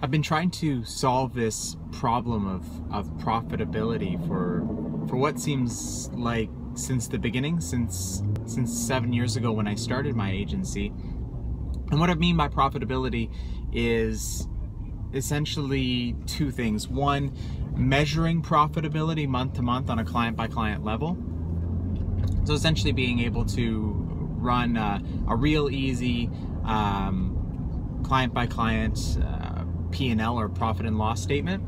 I've been trying to solve this problem of profitability for what seems like since the beginning, since 7 years ago when I started my agency. And what I mean by profitability is essentially two things. One, measuring profitability month to month on a client by client level. So essentially being able to run a real easy client by client P&L or profit and loss statement.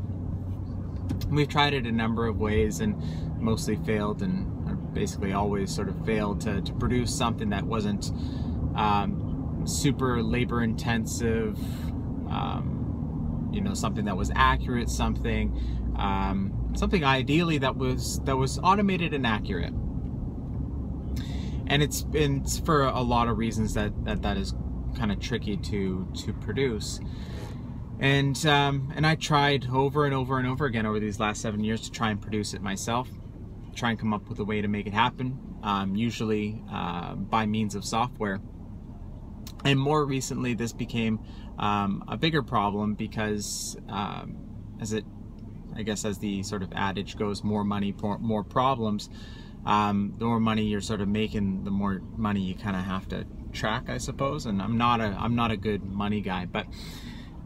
We've tried it a number of ways and mostly failed, and basically always sort of failed to produce something that wasn't super labor intensive, you know, something that was accurate, something ideally that was automated and accurate. And it's for a lot of reasons that is kind of tricky to produce. And I tried over and over and over again over these last 7 years to try and produce it myself, try and come up with a way to make it happen, usually by means of software. And more recently, this became a bigger problem because as the sort of adage goes, more money, more problems. The more money you're sort of making, the more money you kind of have to track, I suppose. And I'm not a good money guy, but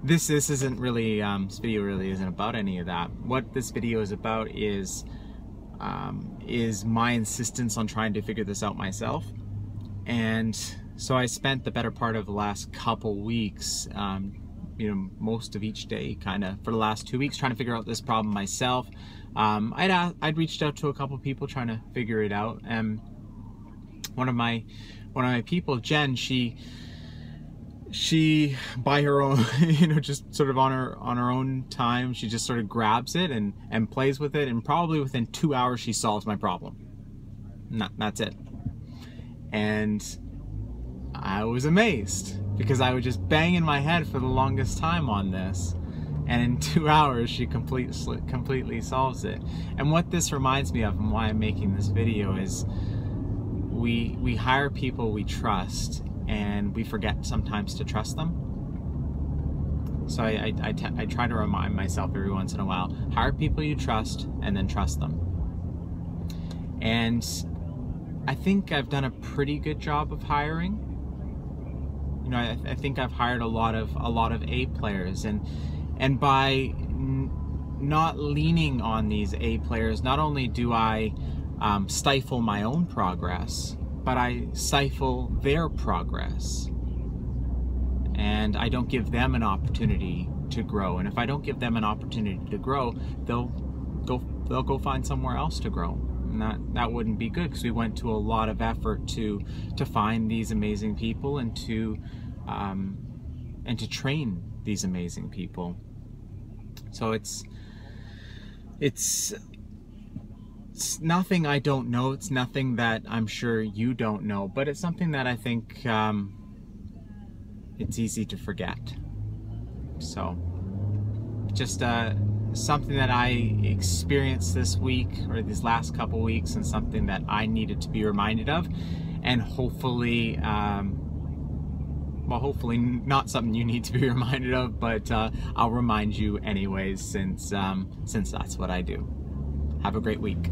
this isn't really, this video really isn't about any of that. What this video is about is my insistence on trying to figure this out myself. And so I spent the better part of the last couple weeks, you know, most of each day kind of for the last 2 weeks trying to figure out this problem myself. I'd reached out to a couple people trying to figure it out, and one of my people, Jen, she by her own, you know, just sort of on her own time, she just sort of grabs it and plays with it, and probably within 2 hours she solves my problem. That's it. And I was amazed because I was just banging my head for the longest time on this, and in 2 hours she completely solves it. And what this reminds me of, and why I'm making this video, is we hire people we trust, and we forget sometimes to trust them. So I try to remind myself every once in a while, hire people you trust and then trust them. And I think I've done a pretty good job of hiring. You know, I think I've hired a lot of A players, and by not leaning on these A players, not only do I stifle my own progress, but I stifle their progress, and I don't give them an opportunity to grow. And if I don't give them an opportunity to grow, they'll go find somewhere else to grow, and that wouldn't be good, because we went to a lot of effort to find these amazing people and to train these amazing people. So it's nothing I don't know. It's nothing that I'm sure you don't know, but it's something that I think it's easy to forget. So just something that I experienced this week, or these last couple weeks, and something that I needed to be reminded of, and hopefully well, hopefully not something you need to be reminded of, but I'll remind you anyways, since that's what I do. Have a great week.